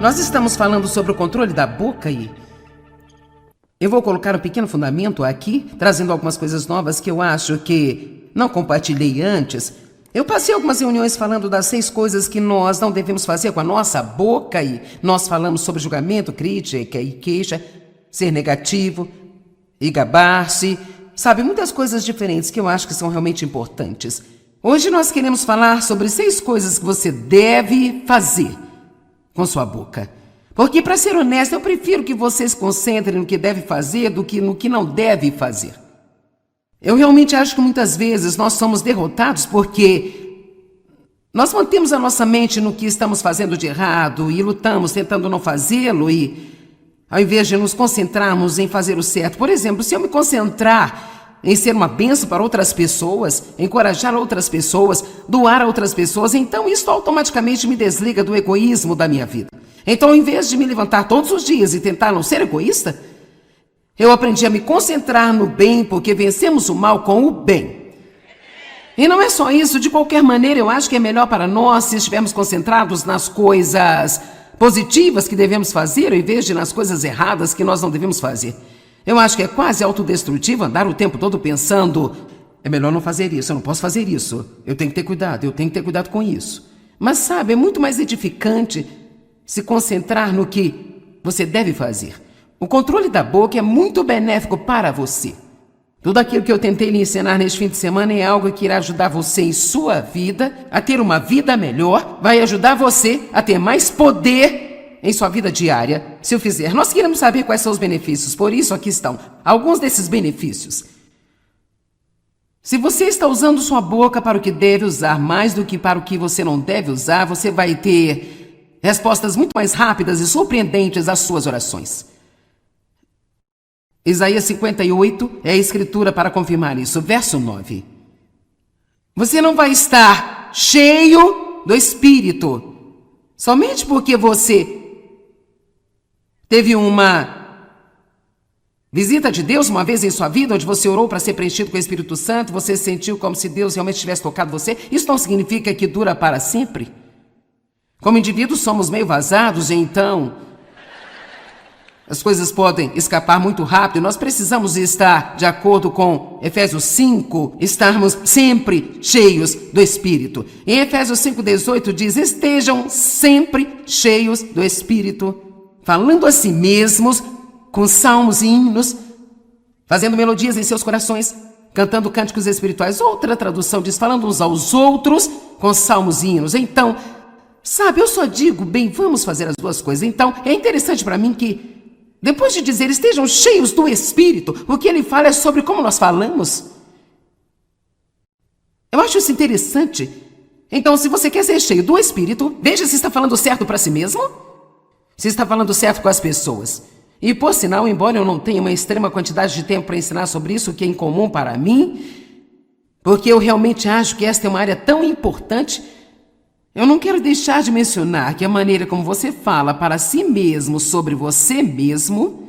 Nós estamos falando sobre o controle da boca e eu vou colocar um pequeno fundamento aqui, trazendo algumas coisas novas que eu acho que não compartilhei antes. Eu passei algumas reuniões falando das 6 coisas que nós não devemos fazer com a nossa boca e nós falamos sobre julgamento, crítica e queixa, ser negativo e gabar-se, sabe, muitas coisas diferentes que eu acho que são realmente importantes. Hoje nós queremos falar sobre 6 coisas que você deve fazer com sua boca. Porque, para ser honesto, eu prefiro que você se concentre no que deve fazer do que no que não deve fazer. Eu realmente acho que muitas vezes nós somos derrotados porque nós mantemos a nossa mente no que estamos fazendo de errado e lutamos tentando não fazê-lo e ao invés de nos concentrarmos em fazer o certo. Por exemplo, se eu me concentrar em ser uma bênção para outras pessoas, encorajar outras pessoas, doar a outras pessoas, então isso automaticamente me desliga do egoísmo da minha vida. Então, ao invés de me levantar todos os dias e tentar não ser egoísta, eu aprendi a me concentrar no bem, porque vencemos o mal com o bem. E não é só isso, de qualquer maneira, eu acho que é melhor para nós se estivermos concentrados nas coisas positivas que devemos fazer, ao invés de nas coisas erradas que nós não devemos fazer. Eu acho que é quase autodestrutivo andar o tempo todo pensando, é melhor não fazer isso, eu não posso fazer isso, eu tenho que ter cuidado com isso. Mas sabe, é muito mais edificante se concentrar no que você deve fazer. O controle da boca é muito benéfico para você. Tudo aquilo que eu tentei lhe ensinar neste fim de semana é algo que irá ajudar você em sua vida a ter uma vida melhor, vai ajudar você a ter mais poder em sua vida diária, se eu fizer. Nós queremos saber quais são os benefícios, por isso aqui estão alguns desses benefícios. Se você está usando sua boca para o que deve usar mais do que para o que você não deve usar, você vai ter respostas muito mais rápidas e surpreendentes às suas orações. Isaías 58 é a escritura para confirmar isso. Verso 9. Você não vai estar cheio do Espírito somente porque você teve uma visita de Deus uma vez em sua vida, onde você orou para ser preenchido com o Espírito Santo, você sentiu como se Deus realmente tivesse tocado você. Isso não significa que dura para sempre. Como indivíduos somos meio vazados, então as coisas podem escapar muito rápido. Nós precisamos estar, de acordo com Efésios 5, estarmos sempre cheios do Espírito. Em Efésios 5,18 diz, estejam sempre cheios do Espírito, falando a si mesmos, com salmos e hinos, fazendo melodias em seus corações, cantando cânticos espirituais. Outra tradução diz, falando uns aos outros, com salmos e hinos. Então, sabe, eu só digo, bem, vamos fazer as duas coisas. Então, é interessante para mim que, depois de dizer, estejam cheios do Espírito, o que ele fala é sobre como nós falamos. Eu acho isso interessante. Então, se você quer ser cheio do Espírito, veja se está falando certo para si mesmo, se está falando certo com as pessoas. E, por sinal, embora eu não tenha uma extrema quantidade de tempo para ensinar sobre isso, que é incomum para mim, porque eu realmente acho que esta é uma área tão importante, eu não quero deixar de mencionar que a maneira como você fala para si mesmo sobre você mesmo,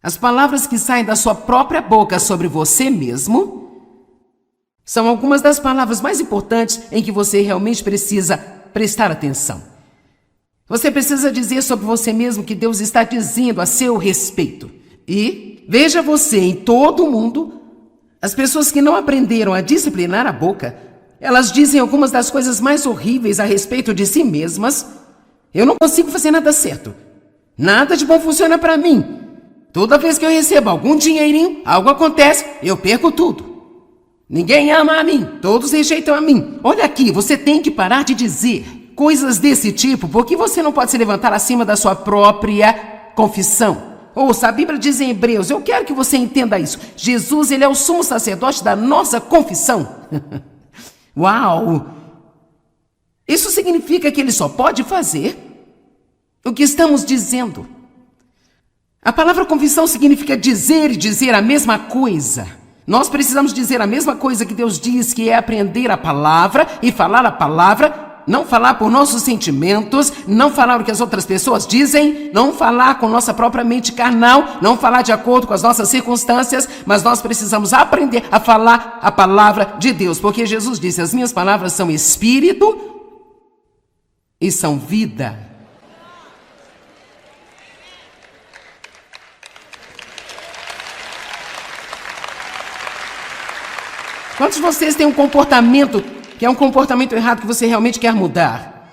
as palavras que saem da sua própria boca sobre você mesmo, são algumas das palavras mais importantes em que você realmente precisa prestar atenção. Você precisa dizer sobre você mesmo que Deus está dizendo a seu respeito. E veja você em todo o mundo, as pessoas que não aprenderam a disciplinar a boca, elas dizem algumas das coisas mais horríveis a respeito de si mesmas. Eu não consigo fazer nada certo. Nada de bom funciona para mim. Toda vez que eu recebo algum dinheirinho, algo acontece, eu perco tudo. Ninguém ama a mim, todos rejeitam a mim. Olha aqui, você tem que parar de dizer coisas desse tipo, porque você não pode se levantar acima da sua própria confissão. Ouça, a Bíblia diz em Hebreus, eu quero que você entenda isso. Jesus, ele é o sumo sacerdote da nossa confissão. Uau! Isso significa que ele só pode fazer o que estamos dizendo. A palavra confissão significa dizer e dizer a mesma coisa. Nós precisamos dizer a mesma coisa que Deus diz, que é aprender a palavra e falar a palavra, não falar por nossos sentimentos, não falar o que as outras pessoas dizem, não falar com nossa própria mente carnal, não falar de acordo com as nossas circunstâncias, mas nós precisamos aprender a falar a palavra de Deus, porque Jesus disse, as minhas palavras são espírito e são vida. Quantos de vocês têm um comportamento que é um comportamento errado que você realmente quer mudar?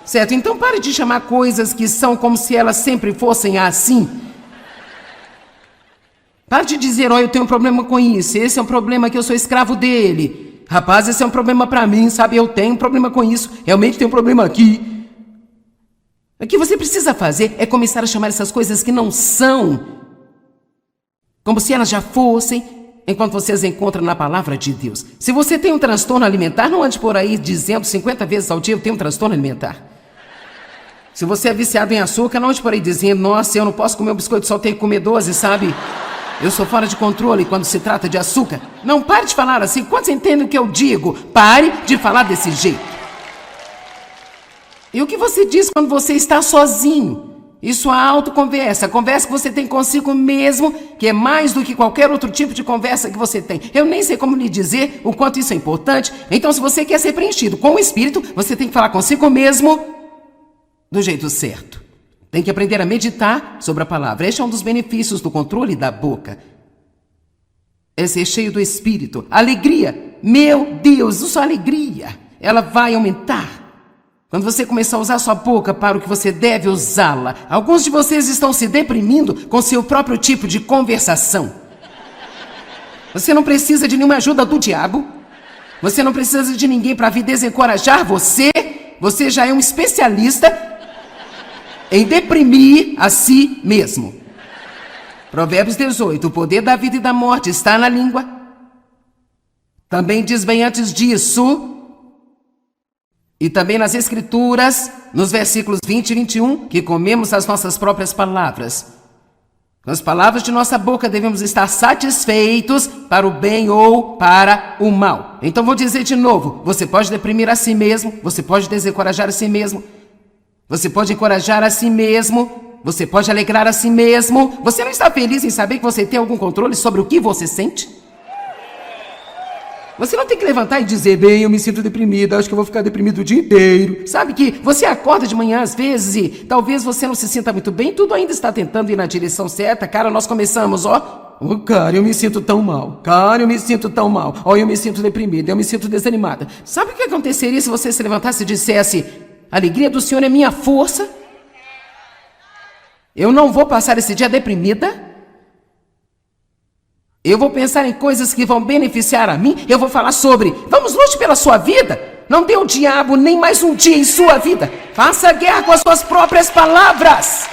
Certo? Então pare de chamar coisas que são como se elas sempre fossem assim. Pare de dizer, eu tenho um problema com isso, esse é um problema que eu sou escravo dele. Rapaz, esse é um problema pra mim, sabe? Eu tenho um problema com isso, realmente tenho um problema aqui. O que você precisa fazer é começar a chamar essas coisas que não são, como se elas já fossem, enquanto você as encontra na palavra de Deus. Se você tem um transtorno alimentar, não ande por aí dizendo 50 vezes ao dia, eu tenho um transtorno alimentar. Se você é viciado em açúcar, não ande por aí dizendo, nossa, eu não posso comer um biscoito, só tenho que comer 12, sabe? Eu sou fora de controle quando se trata de açúcar. Não pare de falar assim. Quantos entendem o que eu digo? Pare de falar desse jeito. E o que você diz quando você está sozinho? Isso é autoconversa. A conversa que você tem consigo mesmo, que é mais do que qualquer outro tipo de conversa que você tem. Eu nem sei como lhe dizer o quanto isso é importante. Então, se você quer ser preenchido com o Espírito, você tem que falar consigo mesmo do jeito certo. Tem que aprender a meditar sobre a palavra. Este é um dos benefícios do controle da boca. É ser cheio do Espírito. Alegria. Meu Deus, isso é alegria. Ela vai aumentar quando você começar a usar sua boca para o que você deve usá-la. Alguns de vocês estão se deprimindo com seu próprio tipo de conversação. Você não precisa de nenhuma ajuda do diabo. Você não precisa de ninguém para vir desencorajar você. Você já é um especialista em deprimir a si mesmo. Provérbios 18. O poder da vida e da morte está na língua. Também diz bem antes disso, e também nas Escrituras, nos versículos 20 e 21, que comemos as nossas próprias palavras. Com as palavras de nossa boca devemos estar satisfeitos para o bem ou para o mal. Então vou dizer de novo, você pode deprimir a si mesmo, você pode desencorajar a si mesmo, você pode encorajar a si mesmo, você pode alegrar a si mesmo. Você não está feliz em saber que você tem algum controle sobre o que você sente? Você não tem que levantar e dizer, bem, eu me sinto deprimida, acho que eu vou ficar deprimido o dia inteiro. Sabe que você acorda de manhã às vezes e talvez você não se sinta muito bem, tudo ainda está tentando ir na direção certa. Cara, nós começamos, cara, eu me sinto tão mal. Cara, eu me sinto tão mal. Eu me sinto deprimida, eu me sinto desanimada. Sabe o que aconteceria se você se levantasse e dissesse, a alegria do Senhor é minha força? Eu não vou passar esse dia deprimida. Eu vou pensar em coisas que vão beneficiar a mim. Eu vou falar sobre, vamos lute pela sua vida. Não dê ao diabo nem mais um dia em sua vida. Faça guerra com as suas próprias palavras.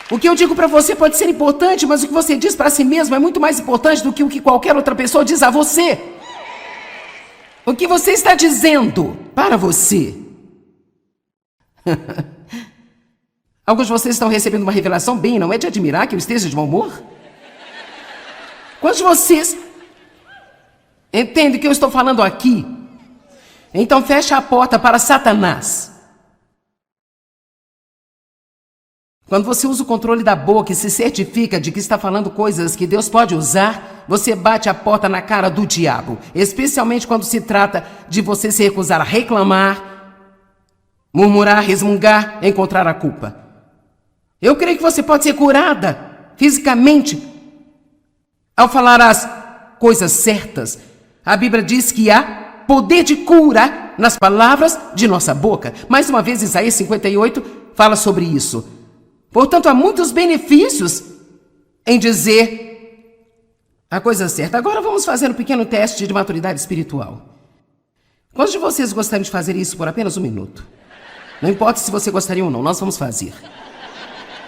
O que eu digo para você pode ser importante, mas o que você diz para si mesmo é muito mais importante do que o que qualquer outra pessoa diz a você. O que você está dizendo para você? Alguns de vocês estão recebendo uma revelação bem, não é de admirar que eu esteja de mau humor? Quantos de vocês entendem o que eu estou falando aqui? Então feche a porta para Satanás. Quando você usa o controle da boca e se certifica de que está falando coisas que Deus pode usar, você bate a porta na cara do diabo. Especialmente quando se trata de você se recusar a reclamar, murmurar, resmungar, encontrar a culpa. Eu creio que você pode ser curada fisicamente ao falar as coisas certas. A Bíblia diz que há poder de cura nas palavras de nossa boca. Mais uma vez, Isaías 58 fala sobre isso. Portanto, há muitos benefícios em dizer a coisa certa. Agora vamos fazer um pequeno teste de maturidade espiritual. Quantos de vocês gostariam de fazer isso por apenas um minuto? Não importa se você gostaria ou não, nós vamos fazer.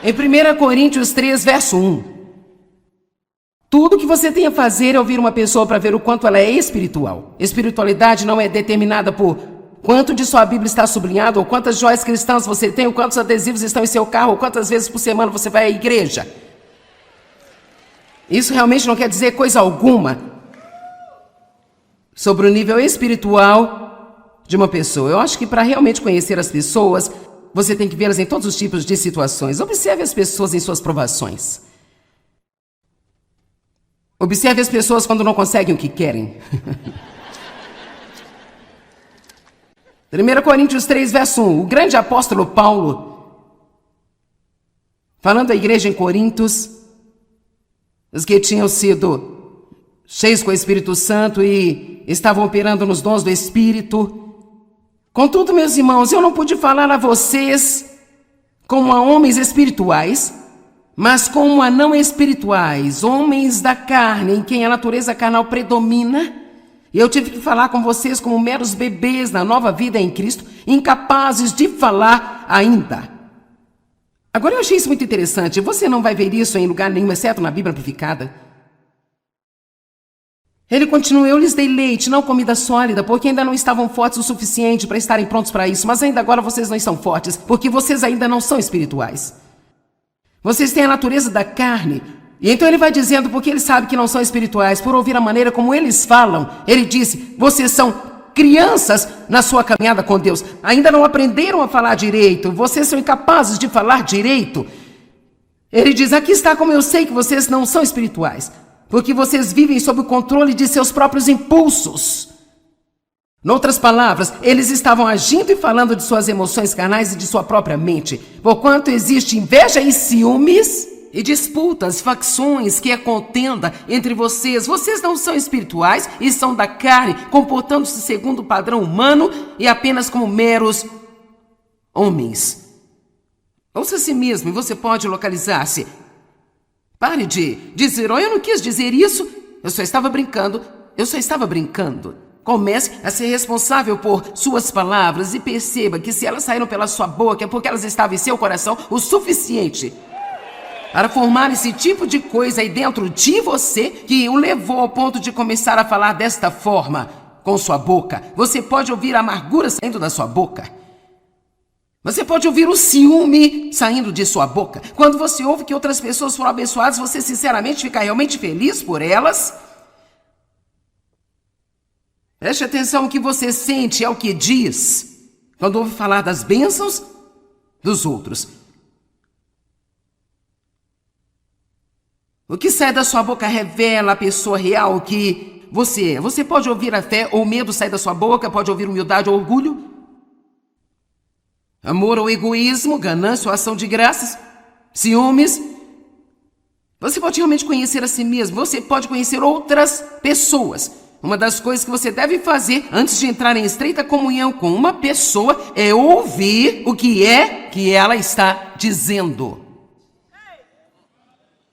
Em 1 Coríntios 3, verso 1. Tudo que você tem a fazer é ouvir uma pessoa para ver o quanto ela é espiritual. Espiritualidade não é determinada por quanto de sua Bíblia está sublinhado, ou quantas joias cristãs você tem, ou quantos adesivos estão em seu carro, ou quantas vezes por semana você vai à igreja. Isso realmente não quer dizer coisa alguma sobre o nível espiritual de uma pessoa. Eu acho que para realmente conhecer as pessoas, você tem que vê-las em todos os tipos de situações. Observe as pessoas em suas provações. Observe as pessoas quando não conseguem o que querem. 1 Coríntios 3, verso 1. O grande apóstolo Paulo, falando à igreja em Corintos, os que tinham sido cheios com o Espírito Santo e estavam operando nos dons do Espírito. Contudo, meus irmãos, eu não pude falar a vocês como a homens espirituais, mas como a não espirituais, homens da carne, em quem a natureza carnal predomina. Eu tive que falar com vocês como meros bebês na nova vida em Cristo, incapazes de falar ainda. Agora eu achei isso muito interessante. Você não vai ver isso em lugar nenhum, exceto na Bíblia Amplificada. Ele continua: eu lhes dei leite, não comida sólida, porque ainda não estavam fortes o suficiente para estarem prontos para isso. Mas ainda agora vocês não estão fortes, porque vocês ainda não são espirituais. Vocês têm a natureza da carne. E então ele vai dizendo, porque ele sabe que não são espirituais, por ouvir a maneira como eles falam. Ele disse: vocês são crianças na sua caminhada com Deus. Ainda não aprenderam a falar direito. Vocês são incapazes de falar direito. Ele diz: aqui está como eu sei que vocês não são espirituais. Porque vocês vivem sob o controle de seus próprios impulsos. Noutras palavras, eles estavam agindo e falando de suas emoções carnais e de sua própria mente. Porquanto existe inveja e ciúmes e disputas, facções, que é contenda entre vocês. Vocês não são espirituais e são da carne, comportando-se segundo o padrão humano e apenas como meros homens. Ouça a si mesmo e você pode localizar-se. Pare de dizer: oh, eu não quis dizer isso, eu só estava brincando. Comece a ser responsável por suas palavras e perceba que se elas saíram pela sua boca é porque elas estavam em seu coração o suficiente para formar esse tipo de coisa aí dentro de você que o levou ao ponto de começar a falar desta forma com sua boca. Você pode ouvir a amargura saindo da sua boca. Você pode ouvir o ciúme saindo de sua boca. Quando você ouve que outras pessoas foram abençoadas, você sinceramente fica realmente feliz por elas? Preste atenção no que você sente, é o que diz quando ouve falar das bênçãos dos outros. O que sai da sua boca revela a pessoa real que você é. Você pode ouvir a fé ou medo sair da sua boca, pode ouvir humildade ou orgulho, amor ou egoísmo, ganância ou ação de graças, ciúmes. Você pode realmente conhecer a si mesmo, você pode conhecer outras pessoas. Uma das coisas que você deve fazer antes de entrar em estreita comunhão com uma pessoa é ouvir o que é que ela está dizendo.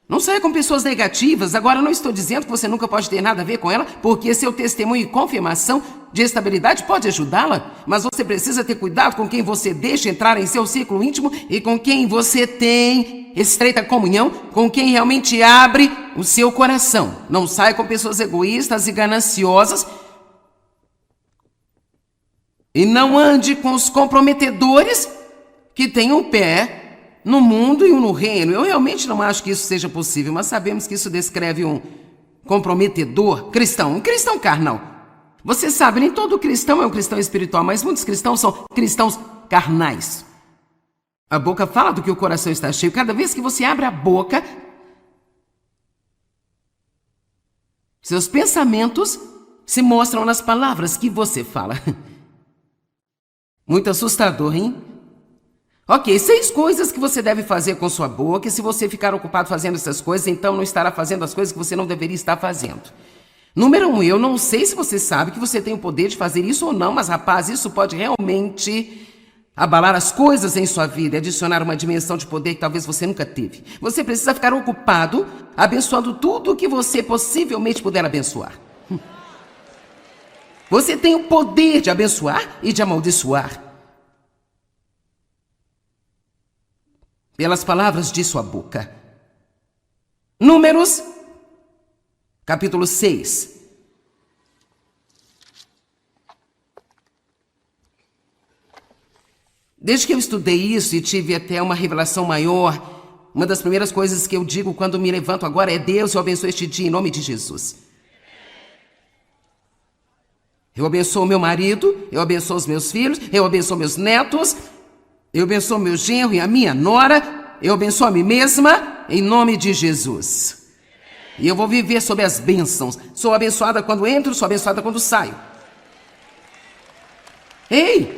Não saia com pessoas negativas. Agora, eu não estou dizendo que você nunca pode ter nada a ver com ela, porque seu testemunho e confirmação de estabilidade pode ajudá-la, mas você precisa ter cuidado com quem você deixa entrar em seu círculo íntimo e com quem você tem estreita comunhão, com quem realmente abre o seu coração. Não saia com pessoas egoístas e gananciosas e não ande com os comprometedores que têm um pé no mundo e um no reino. Eu realmente não acho que isso seja possível, mas sabemos que isso descreve um comprometedor cristão, um cristão carnal. Você sabe, nem todo cristão é um cristão espiritual, mas muitos cristãos são cristãos carnais. A boca fala do que o coração está cheio. Cada vez que você abre a boca, seus pensamentos se mostram nas palavras que você fala. Muito assustador, hein? Ok, 6 coisas que você deve fazer com sua boca, e se você ficar ocupado fazendo essas coisas, então não estará fazendo as coisas que você não deveria estar fazendo. Número 1, eu não sei se você sabe que você tem o poder de fazer isso ou não, mas rapaz, isso pode realmente abalar as coisas em sua vida e adicionar uma dimensão de poder que talvez você nunca teve. Você precisa ficar ocupado abençoando tudo o que você possivelmente puder abençoar. Você tem o poder de abençoar e de amaldiçoar pelas palavras de sua boca. Números, capítulo 6. Desde que eu estudei isso e tive até uma revelação maior, uma das primeiras coisas que eu digo quando me levanto agora é: Deus, eu abençoo este dia em nome de Jesus. Eu abençoo meu marido, eu abençoo os meus filhos, eu abençoo meus netos, eu abençoo meu genro e a minha nora, eu abençoo a mim mesma em nome de Jesus. E eu vou viver sob as bênçãos. Sou abençoada quando entro, sou abençoada quando saio. Ei!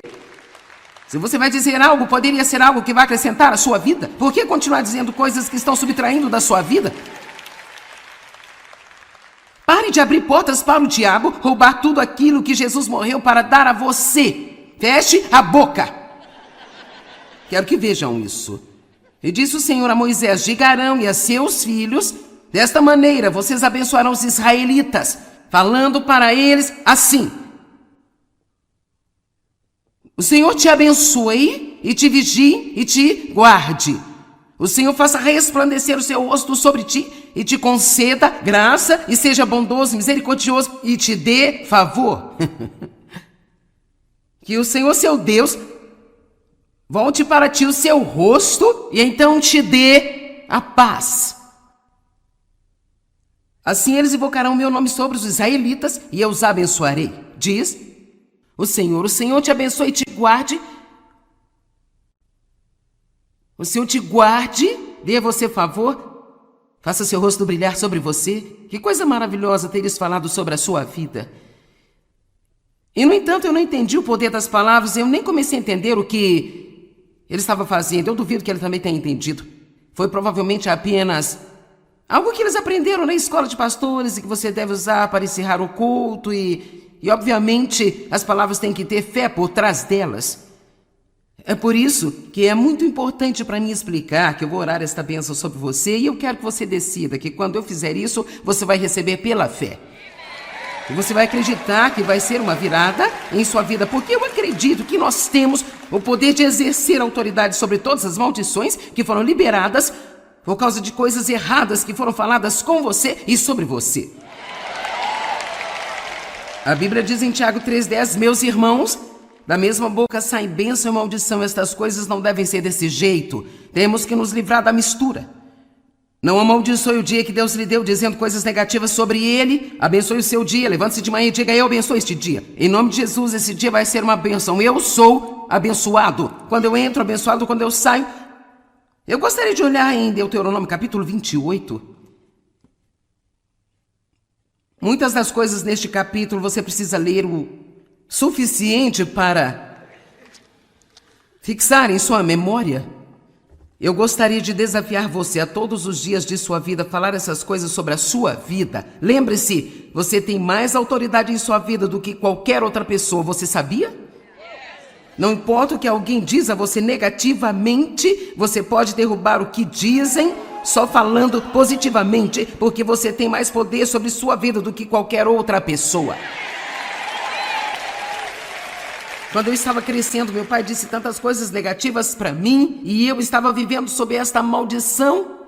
Se você vai dizer algo, poderia ser algo que vai acrescentar à sua vida. Por que continuar dizendo coisas que estão subtraindo da sua vida? Pare de abrir portas para o diabo roubar tudo aquilo que Jesus morreu para dar a você. Feche a boca. Quero que vejam isso. E disse o Senhor a Moisés: diga a Arão e a seus filhos, desta maneira vocês abençoarão os israelitas, falando para eles assim: o Senhor te abençoe e te vigie e te guarde. O Senhor faça resplandecer o seu rosto sobre ti e te conceda graça e seja bondoso, misericordioso e te dê favor. Que o Senhor, seu Deus, volte para ti o seu rosto e então te dê a paz. Assim eles invocarão o meu nome sobre os israelitas e eu os abençoarei. Diz o Senhor te abençoe e te guarde. O Senhor te guarde, dê a você favor, faça seu rosto brilhar sobre você. Que coisa maravilhosa ter isso falado sobre a sua vida. E, no entanto, eu não entendi o poder das palavras, eu nem comecei a entender o que ele estava fazendo. Eu duvido que ele também tenha entendido. Foi provavelmente apenas algo que eles aprenderam na escola de pastores e que você deve usar para encerrar o culto e obviamente, as palavras têm que ter fé por trás delas. É por isso que é muito importante para mim explicar que eu vou orar esta bênção sobre você e eu quero que você decida que quando eu fizer isso, você vai receber pela fé. E você vai acreditar que vai ser uma virada em sua vida, porque eu acredito que nós temos o poder de exercer autoridade sobre todas as maldições que foram liberadas por causa de coisas erradas que foram faladas com você e sobre você. A Bíblia diz em Tiago 3,10, meus irmãos, da mesma boca saem bênção e maldição, estas coisas não devem ser desse jeito. Temos que nos livrar da mistura. Não amaldiçoe o dia que Deus lhe deu, dizendo coisas negativas sobre ele. Abençoe o seu dia, levante-se de manhã e diga: eu abençoo este dia. Em nome de Jesus, esse dia vai ser uma bênção. Eu sou abençoado. Quando eu entro, abençoado. Quando eu saio. Eu gostaria de olhar em Deuteronômio capítulo 28. Muitas das coisas neste capítulo você precisa ler o suficiente para fixar em sua memória. Eu gostaria de desafiar você a todos os dias de sua vida falar essas coisas sobre a sua vida. Lembre-se, você tem mais autoridade em sua vida do que qualquer outra pessoa. Você sabia? Não importa o que alguém diz a você negativamente, você pode derrubar o que dizem só falando positivamente, porque você tem mais poder sobre sua vida do que qualquer outra pessoa. Quando eu estava crescendo, meu pai disse tantas coisas negativas para mim e eu estava vivendo sob esta maldição.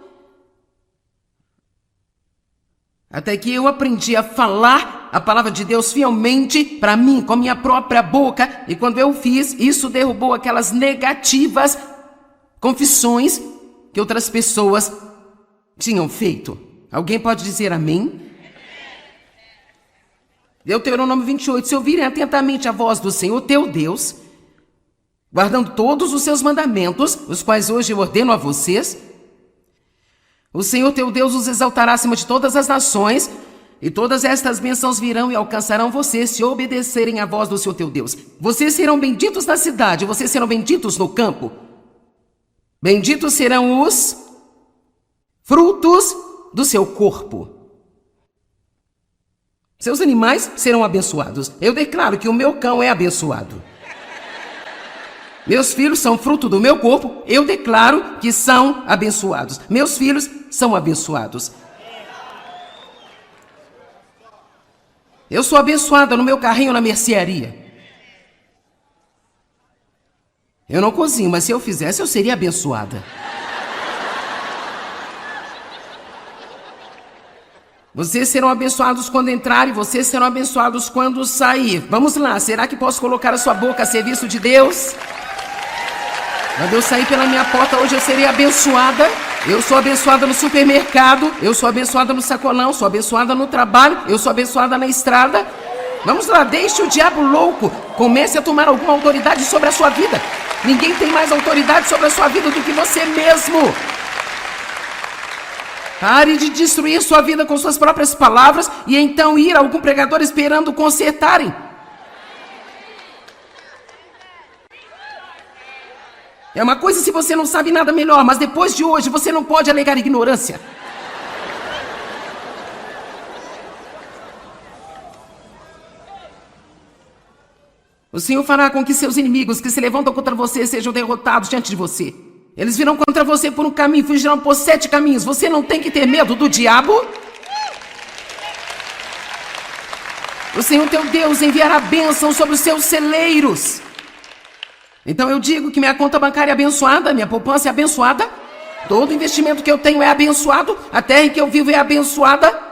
Até que eu aprendi a falar a palavra de Deus fielmente para mim, com a minha própria boca. E quando eu fiz, isso derrubou aquelas negativas confissões que outras pessoas tinham feito. Alguém pode dizer amém? Deuteronômio 28, se ouvirem atentamente a voz do Senhor teu Deus, guardando todos os seus mandamentos, os quais hoje eu ordeno a vocês, o Senhor teu Deus os exaltará acima de todas as nações, e todas estas bênçãos virão e alcançarão vocês se obedecerem à voz do Senhor teu Deus. Vocês serão benditos na cidade, vocês serão benditos no campo. Benditos serão os frutos do seu corpo. Seus animais serão abençoados. Eu declaro que o meu cão é abençoado. Meus filhos são fruto do meu corpo. Eu declaro que são abençoados. Meus filhos são abençoados. Eu sou abençoada no meu carrinho na mercearia. Eu não cozinho, mas se eu fizesse, eu seria abençoada. Vocês serão abençoados quando entrar e vocês serão abençoados quando sair. Vamos lá, será que posso colocar a sua boca a serviço de Deus? Quando eu sair pela minha porta hoje eu serei abençoada. Eu sou abençoada no supermercado, eu sou abençoada no sacolão, sou abençoada no trabalho, eu sou abençoada na estrada. Vamos lá, deixe o diabo louco. Comece a tomar alguma autoridade sobre a sua vida. Ninguém tem mais autoridade sobre a sua vida do que você mesmo. Pare de destruir sua vida com suas próprias palavras e então ir a algum pregador esperando consertarem. É uma coisa se você não sabe nada melhor, mas depois de hoje você não pode alegar ignorância. O Senhor fará com que seus inimigos que se levantam contra você sejam derrotados diante de você. Eles virão contra você por um caminho e fugirão por 7 caminhos. Você não tem que ter medo do diabo. O Senhor teu Deus enviará bênção sobre os seus celeiros. Então eu digo que minha conta bancária é abençoada, minha poupança é abençoada, todo investimento que eu tenho é abençoado, a terra em que eu vivo é abençoada.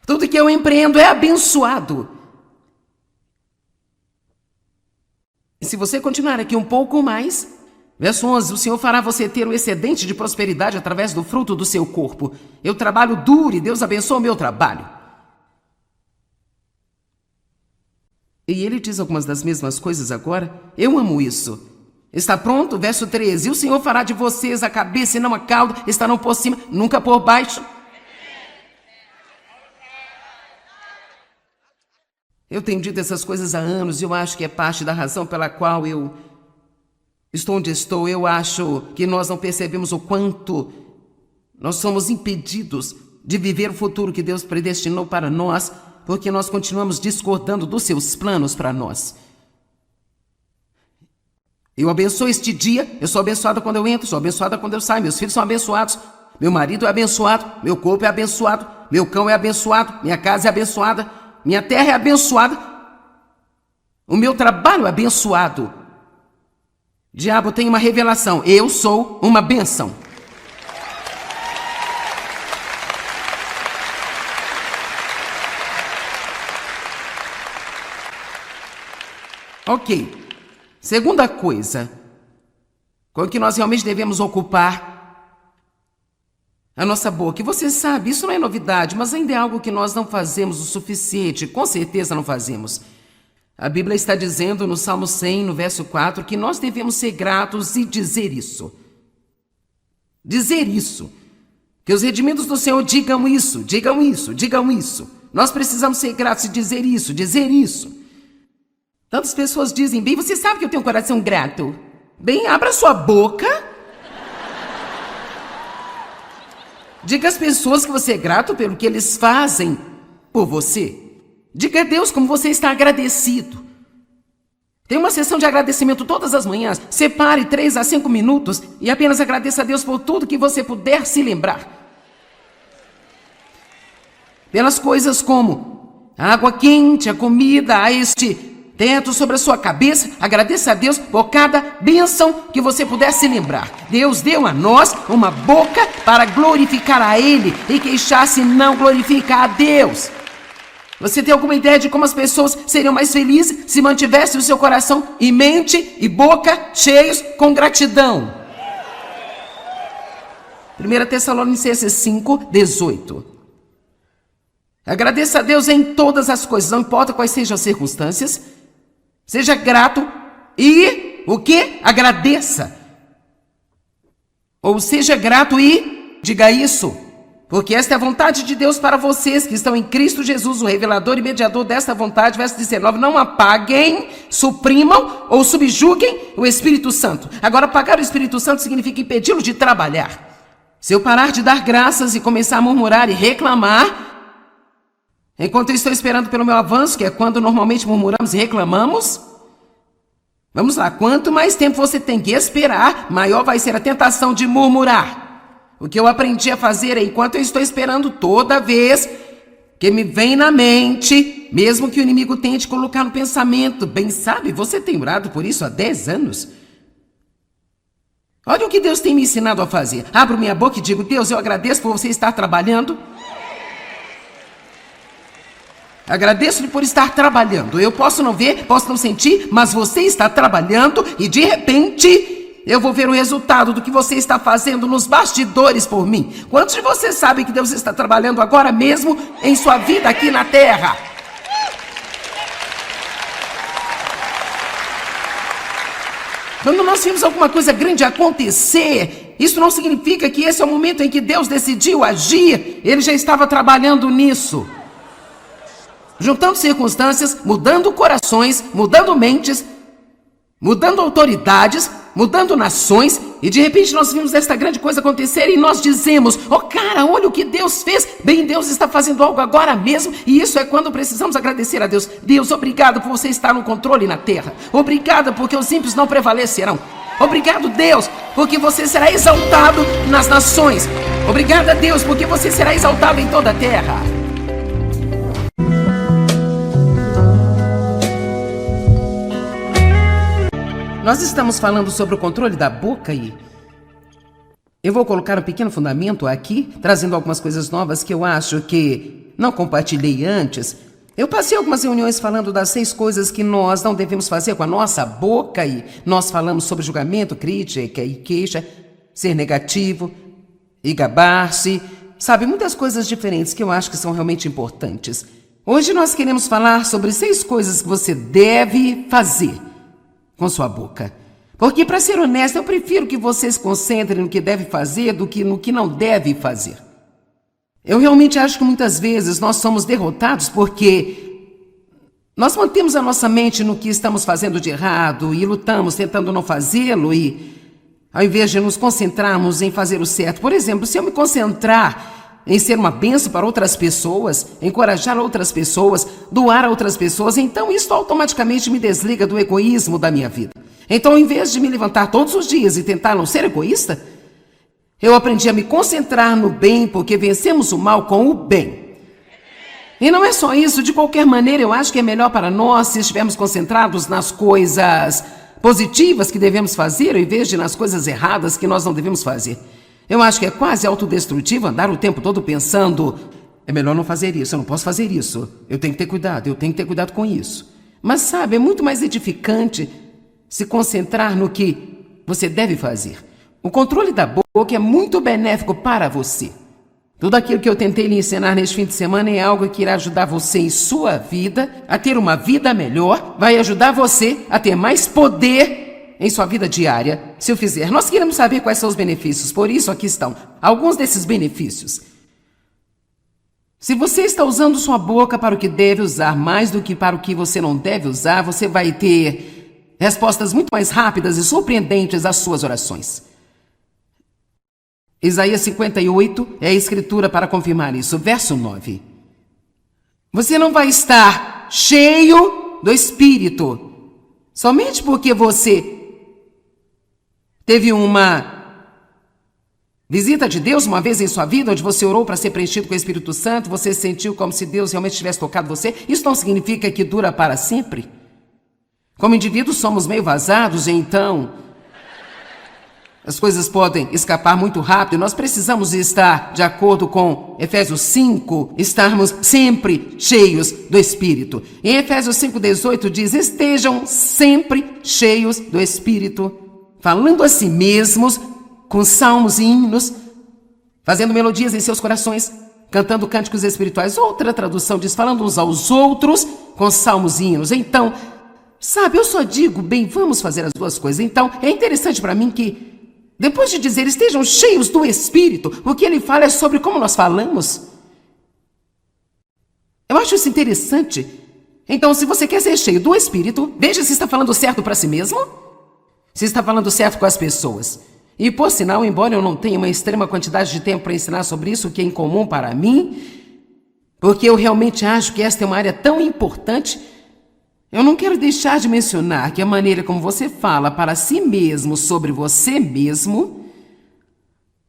Tudo que eu empreendo é abençoado. E se você continuar aqui um pouco mais, verso 11, o Senhor fará você ter um excedente de prosperidade através do fruto do seu corpo. Eu trabalho duro e Deus abençoa o meu trabalho. E ele diz algumas das mesmas coisas agora. Eu amo isso. Está pronto? Verso 13. E o Senhor fará de vocês a cabeça e não a cauda, estarão por cima, nunca por baixo. Eu tenho dito essas coisas há anos e eu acho que é parte da razão pela qual eu estou onde estou. Eu acho que nós não percebemos o quanto nós somos impedidos de viver o futuro que Deus predestinou para nós, porque nós continuamos discordando dos seus planos para nós. Eu abençoo este dia, eu sou abençoada quando eu entro, sou abençoada quando eu saio, meus filhos são abençoados, meu marido é abençoado, meu corpo é abençoado, meu cão é abençoado, minha casa é abençoada, minha terra é abençoada, o meu trabalho é abençoado. Diabo tem uma revelação, eu sou uma bênção. Ok, segunda coisa com que nós realmente devemos ocupar a nossa boca. E você sabe, isso não é novidade, mas ainda é algo que nós não fazemos o suficiente, com certeza não fazemos. A Bíblia está dizendo no Salmo 100, no verso 4, que nós devemos ser gratos e dizer isso. Dizer isso. Que os redimidos do Senhor digam isso, digam isso, digam isso. Nós precisamos ser gratos e dizer isso, dizer isso. Tantas pessoas dizem, bem, você sabe que eu tenho um coração grato. Bem, abra sua boca. Diga às pessoas que você é grato pelo que eles fazem por você. Diga a Deus como você está agradecido. Tem uma sessão de agradecimento todas as manhãs. Separe 3 a 5 minutos e apenas agradeça a Deus por tudo que você puder se lembrar. Pelas coisas como a água quente, a comida, a este teto sobre a sua cabeça, agradeça a Deus por cada bênção que você puder se lembrar. Deus deu a nós uma boca para glorificar a Ele, e queixar-se não glorifica a Deus. Você tem alguma ideia de como as pessoas seriam mais felizes se mantivessem o seu coração e mente e boca cheios com gratidão? 1 Tessalonicenses 5, 18. Agradeça a Deus em todas as coisas, não importa quais sejam as circunstâncias. Seja grato e o que? Agradeça. Ou seja grato e diga isso. Porque esta é a vontade de Deus para vocês que estão em Cristo Jesus, o revelador e mediador desta vontade. Verso 19, não apaguem, suprimam ou subjuguem o Espírito Santo. Agora, apagar o Espírito Santo significa impedi-lo de trabalhar. Se eu parar de dar graças e começar a murmurar e reclamar, enquanto eu estou esperando pelo meu avanço, que é quando normalmente murmuramos e reclamamos, vamos lá, quanto mais tempo você tem que esperar, maior vai ser a tentação de murmurar. O que eu aprendi a fazer é, enquanto eu estou esperando, toda vez que me vem na mente, mesmo que o inimigo tente colocar no pensamento, bem sabe, você tem orado por isso há 10 anos. Olha o que Deus tem me ensinado a fazer. Abro minha boca e digo, Deus, eu agradeço por você estar trabalhando. Agradeço-lhe por estar trabalhando. Eu posso não ver, posso não sentir, mas você está trabalhando e de repente eu vou ver o resultado do que você está fazendo nos bastidores por mim. Quantos de vocês sabem que Deus está trabalhando agora mesmo em sua vida aqui na terra? Quando nós vimos alguma coisa grande acontecer, isso não significa que esse é o momento em que Deus decidiu agir. Ele já estava trabalhando nisso. Juntando circunstâncias, mudando corações, mudando mentes, mudando autoridades, mudando nações, e de repente nós vimos esta grande coisa acontecer e nós dizemos: oh cara, olha o que Deus fez, bem, Deus está fazendo algo agora mesmo, e isso é quando precisamos agradecer a Deus. Deus, obrigado por você estar no controle na terra, obrigado porque os ímpios não prevalecerão, obrigado Deus, porque você será exaltado nas nações, obrigado a Deus, porque você será exaltado em toda a terra. Nós estamos falando sobre o controle da boca e eu vou colocar um pequeno fundamento aqui, trazendo algumas coisas novas que eu acho que não compartilhei antes. Eu passei algumas reuniões falando das 6 coisas que nós não devemos fazer com a nossa boca e nós falamos sobre julgamento, crítica e queixa, ser negativo e gabar-se, sabe, muitas coisas diferentes que eu acho que são realmente importantes. Hoje nós queremos falar sobre 6 coisas que você deve fazer com sua boca. Porque, para ser honesto, eu prefiro que você se concentre no que deve fazer do que no que não deve fazer. Eu realmente acho que muitas vezes nós somos derrotados porque nós mantemos a nossa mente no que estamos fazendo de errado e lutamos tentando não fazê-lo e ao invés de nos concentrarmos em fazer o certo. Por exemplo, se eu me concentrar em ser uma bênção para outras pessoas, encorajar outras pessoas, doar a outras pessoas, então isso automaticamente me desliga do egoísmo da minha vida. Então, em vez de me levantar todos os dias e tentar não ser egoísta, eu aprendi a me concentrar no bem, porque vencemos o mal com o bem. E não é só isso, de qualquer maneira, eu acho que é melhor para nós se estivermos concentrados nas coisas positivas que devemos fazer, ao invés de nas coisas erradas que nós não devemos fazer. Eu acho que é quase autodestrutivo andar o tempo todo pensando: é melhor não fazer isso, eu não posso fazer isso, eu tenho que ter cuidado com isso. Mas sabe, é muito mais edificante se concentrar no que você deve fazer. O controle da boca é muito benéfico para você. Tudo aquilo que eu tentei lhe ensinar neste fim de semana é algo que irá ajudar você em sua vida a ter uma vida melhor, vai ajudar você a ter mais poder em sua vida diária, se eu fizer. Nós queremos saber quais são os benefícios, por isso aqui estão alguns desses benefícios. Se você está usando sua boca para o que deve usar, mais do que para o que você não deve usar, você vai ter respostas muito mais rápidas e surpreendentes às suas orações. Isaías 58 é a escritura para confirmar isso, verso 9. Você não vai estar cheio do Espírito somente porque você teve uma visita de Deus uma vez em sua vida, onde você orou para ser preenchido com o Espírito Santo, você sentiu como se Deus realmente tivesse tocado você. Isso não significa que dura para sempre. Como indivíduos somos meio vazados, então as coisas podem escapar muito rápido. Nós precisamos estar, de acordo com Efésios 5, estarmos sempre cheios do Espírito. Em Efésios 5,18 diz: estejam sempre cheios do Espírito, falando a si mesmos com salmos e hinos, fazendo melodias em seus corações, cantando cânticos espirituais. Outra tradução diz: falando uns aos outros com salmos e hinos. Então, sabe, eu só digo, bem, vamos fazer as duas coisas. Então, é interessante para mim que, depois de dizer estejam cheios do Espírito, o que ele fala é sobre como nós falamos. Eu acho isso interessante. Então, se você quer ser cheio do Espírito, veja se está falando certo para si mesmo, se está falando certo com as pessoas. E, por sinal, embora eu não tenha uma extrema quantidade de tempo para ensinar sobre isso, o que é incomum para mim, porque eu realmente acho que esta é uma área tão importante, eu não quero deixar de mencionar que a maneira como você fala para si mesmo sobre você mesmo,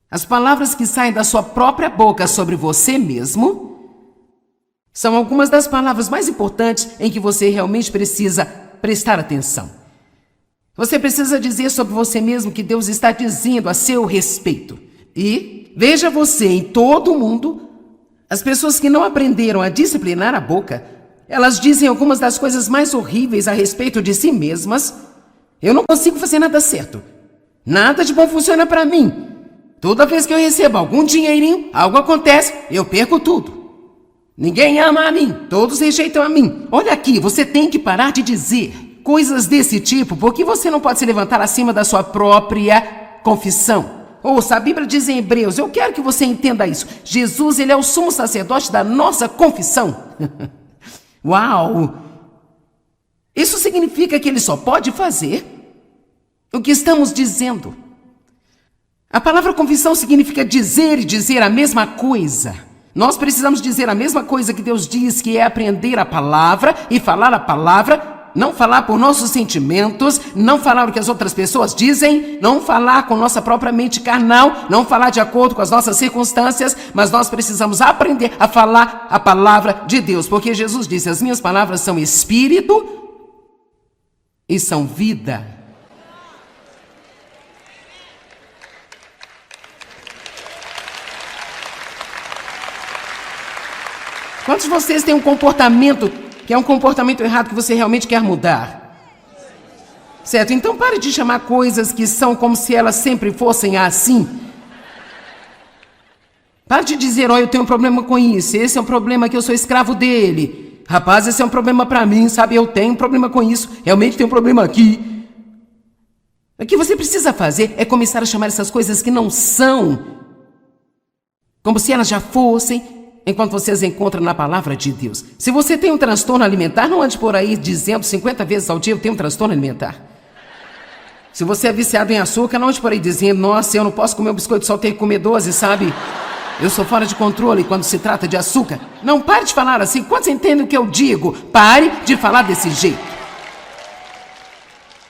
as palavras que saem da sua própria boca sobre você mesmo, são algumas das palavras mais importantes em que você realmente precisa prestar atenção. Você precisa dizer sobre você mesmo que Deus está dizendo a seu respeito. E veja você em todo o mundo, as pessoas que não aprenderam a disciplinar a boca, elas dizem algumas das coisas mais horríveis a respeito de si mesmas. Eu não consigo fazer nada certo. Nada de bom funciona para mim. Toda vez que eu recebo algum dinheirinho, algo acontece, eu perco tudo. Ninguém ama a mim, todos rejeitam a mim. Olha aqui, você tem que parar de dizer coisas desse tipo, porque você não pode se levantar acima da sua própria confissão. Ouça, a Bíblia diz em Hebreus, eu quero que você entenda isso. Jesus, ele é o sumo sacerdote da nossa confissão. Uau! Isso significa que ele só pode fazer o que estamos dizendo. A palavra confissão significa dizer e dizer a mesma coisa. Nós precisamos dizer a mesma coisa que Deus diz, que é aprender a palavra e falar a palavra, não falar por nossos sentimentos, não falar o que as outras pessoas dizem, não falar com nossa própria mente carnal, não falar de acordo com as nossas circunstâncias, mas nós precisamos aprender a falar a palavra de Deus, porque Jesus disse: as minhas palavras são espírito e são vida. Quantos de vocês têm um comportamento que é um comportamento errado que você realmente quer mudar? Certo? Então pare de chamar coisas que são como se elas sempre fossem assim. Pare de dizer: eu tenho um problema com isso, esse é um problema que eu sou escravo dele. Rapaz, esse é um problema para mim, sabe? Eu tenho um problema com isso, realmente tenho um problema aqui. O que você precisa fazer é começar a chamar essas coisas que não são como se elas já fossem, enquanto você as encontra na palavra de Deus. Se você tem um transtorno alimentar, não ande por aí dizendo 50 vezes ao dia: eu tenho um transtorno alimentar. Se você é viciado em açúcar, não ande por aí dizendo: nossa, eu não posso comer um biscoito, só tenho que comer 12, sabe? Eu sou fora de controle quando se trata de açúcar. Não pare de falar assim. Quantos entendem o que eu digo? Pare de falar desse jeito.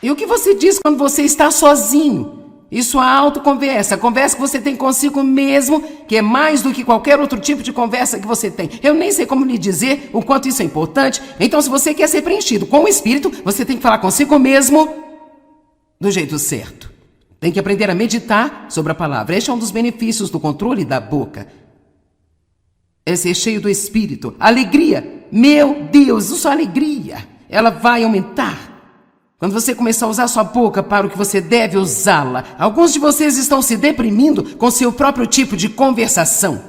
E o que você diz quando você está sozinho? Isso é autoconversa, a conversa que você tem consigo mesmo, que é mais do que qualquer outro tipo de conversa que você tem. Eu nem sei como lhe dizer o quanto isso é importante. Então, se você quer ser preenchido com o Espírito, você tem que falar consigo mesmo do jeito certo. Tem que aprender a meditar sobre a palavra. Este é um dos benefícios do controle da boca. É ser cheio do Espírito. Alegria, meu Deus, isso é alegria. Ela vai aumentar quando você começar a usar sua boca para o que você deve usá-la. Alguns de vocês estão se deprimindo com seu próprio tipo de conversação.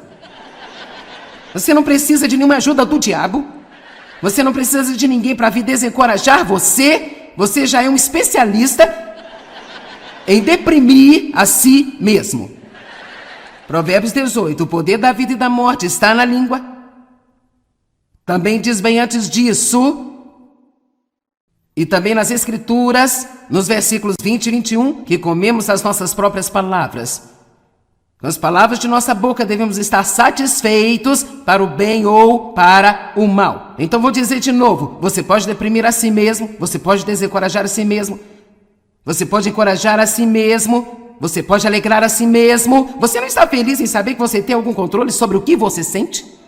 Você não precisa de nenhuma ajuda do diabo. Você não precisa de ninguém para vir desencorajar você. Você já é um especialista em deprimir a si mesmo. Provérbios 18. O poder da vida e da morte está na língua. Também diz bem antes disso, e também nas Escrituras, nos versículos 20 e 21, que comemos as nossas próprias palavras. Com as palavras de nossa boca devemos estar satisfeitos para o bem ou para o mal. Então vou dizer de novo: você pode deprimir a si mesmo, você pode desencorajar a si mesmo, você pode encorajar a si mesmo, você pode alegrar a si mesmo. Você não está feliz em saber que você tem algum controle sobre o que você sente?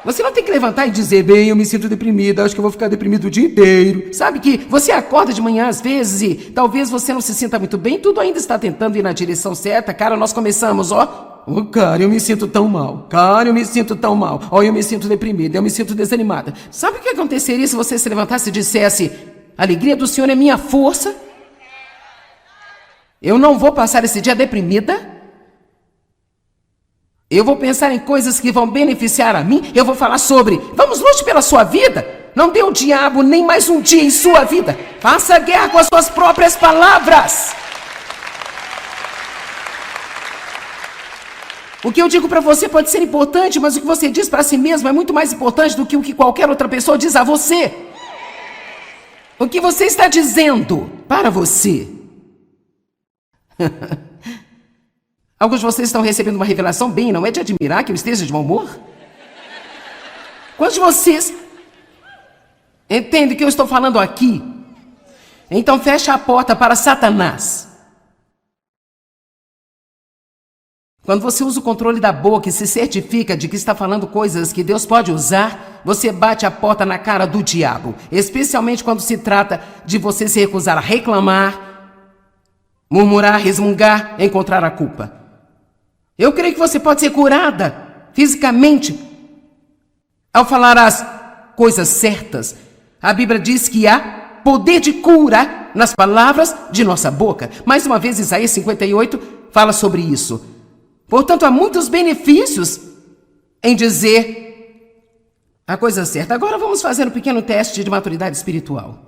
Você não tem que levantar e dizer: bem, eu me sinto deprimida, acho que eu vou ficar deprimido o dia inteiro. Sabe que você acorda de manhã às vezes e talvez você não se sinta muito bem, tudo ainda está tentando ir na direção certa. Cara, nós começamos, cara, eu me sinto tão mal. Cara, eu me sinto tão mal. Eu me sinto deprimida, eu me sinto desanimada. Sabe o que aconteceria se você se levantasse e dissesse: a alegria do Senhor é minha força? Eu não vou passar esse dia deprimida. Eu vou pensar em coisas que vão beneficiar a mim. Eu vou falar sobre: vamos lutar pela sua vida. Não dê ao diabo nem mais um dia em sua vida. Faça guerra com as suas próprias palavras. O que eu digo para você pode ser importante, mas o que você diz para si mesmo é muito mais importante do que o que qualquer outra pessoa diz a você. O que você está dizendo para você? Alguns de vocês estão recebendo uma revelação bem, não é de admirar que eu esteja de mau humor? Quantos de vocês entendem o que eu estou falando aqui? Então fecha a porta para Satanás. Quando você usa o controle da boca e se certifica de que está falando coisas que Deus pode usar, você bate a porta na cara do diabo. Especialmente quando se trata de você se recusar a reclamar, murmurar, resmungar, encontrar a culpa. Eu creio que você pode ser curada fisicamente ao falar as coisas certas. A Bíblia diz que há poder de cura nas palavras de nossa boca. Mais uma vez, Isaías 58 fala sobre isso. Portanto, há muitos benefícios em dizer a coisa certa. Agora vamos fazer um pequeno teste de maturidade espiritual.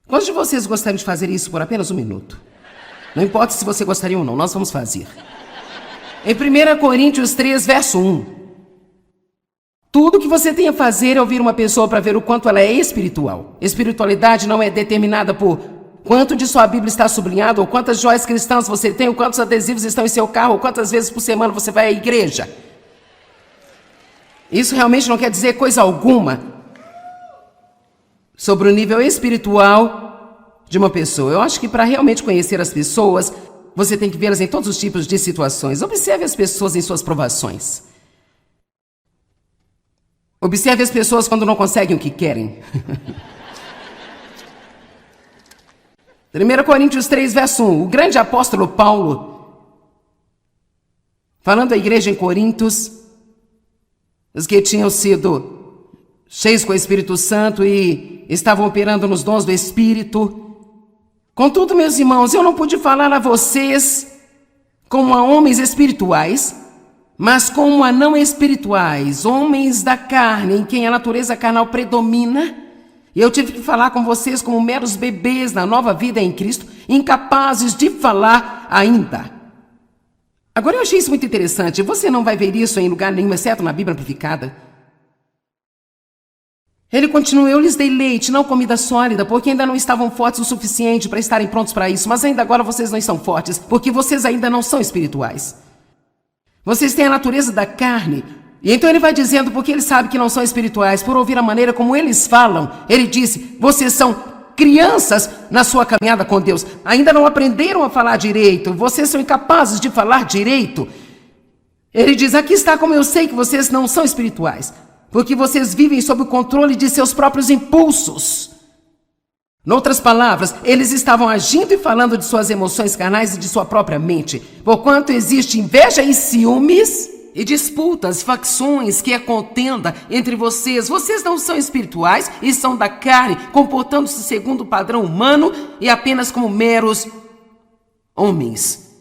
Quantos de vocês gostariam de fazer isso por apenas um minuto? Não importa se você gostaria ou não, nós vamos fazer. Em 1 Coríntios 3, verso 1. Tudo que você tem a fazer é ouvir uma pessoa para ver o quanto ela é espiritual. Espiritualidade não é determinada por quanto de sua Bíblia está sublinhado, ou quantas joias cristãs você tem, ou quantos adesivos estão em seu carro, ou quantas vezes por semana você vai à igreja. Isso realmente não quer dizer coisa alguma sobre o nível espiritual de uma pessoa. Eu acho que para realmente conhecer as pessoas, você tem que vê-las em todos os tipos de situações. Observe as pessoas em suas provações. Observe as pessoas quando não conseguem o que querem. 1 Coríntios 3, verso 1. O grande apóstolo Paulo, falando à igreja em Corintos, os que tinham sido cheios com o Espírito Santo e estavam operando nos dons do Espírito. Contudo, meus irmãos, eu não pude falar a vocês como a homens espirituais, mas como a não espirituais, homens da carne, em quem a natureza carnal predomina. E eu tive que falar com vocês como meros bebês na nova vida em Cristo, incapazes de falar ainda. Agora eu achei isso muito interessante. Você não vai ver isso em lugar nenhum, exceto na Bíblia Amplificada. Ele continua: eu lhes dei leite, não comida sólida, porque ainda não estavam fortes o suficiente para estarem prontos para isso. Mas ainda agora vocês não estão fortes, porque vocês ainda não são espirituais. Vocês têm a natureza da carne. E então ele vai dizendo, porque ele sabe que não são espirituais, por ouvir a maneira como eles falam. Ele disse: vocês são crianças na sua caminhada com Deus. Ainda não aprenderam a falar direito. Vocês são incapazes de falar direito. Ele diz: aqui está como eu sei que vocês não são espirituais. Porque vocês vivem sob o controle de seus próprios impulsos. Noutras palavras, eles estavam agindo e falando de suas emoções carnais e de sua própria mente. Porquanto existe inveja e ciúmes e disputas, facções, que é contenda entre vocês. Vocês não são espirituais e são da carne, comportando-se segundo o padrão humano e apenas como meros homens.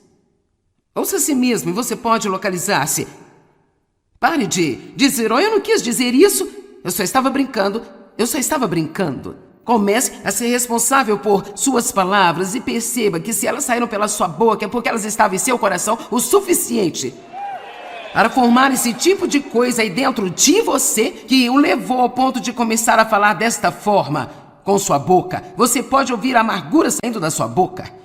Ouça a si mesmo e você pode localizar-se. Pare de dizer: oh, eu não quis dizer isso, eu só estava brincando. Comece a ser responsável por suas palavras e perceba que se elas saíram pela sua boca é porque elas estavam em seu coração o suficiente para formar esse tipo de coisa aí dentro de você que o levou ao ponto de começar a falar desta forma com sua boca. Você pode ouvir a amargura saindo da sua boca.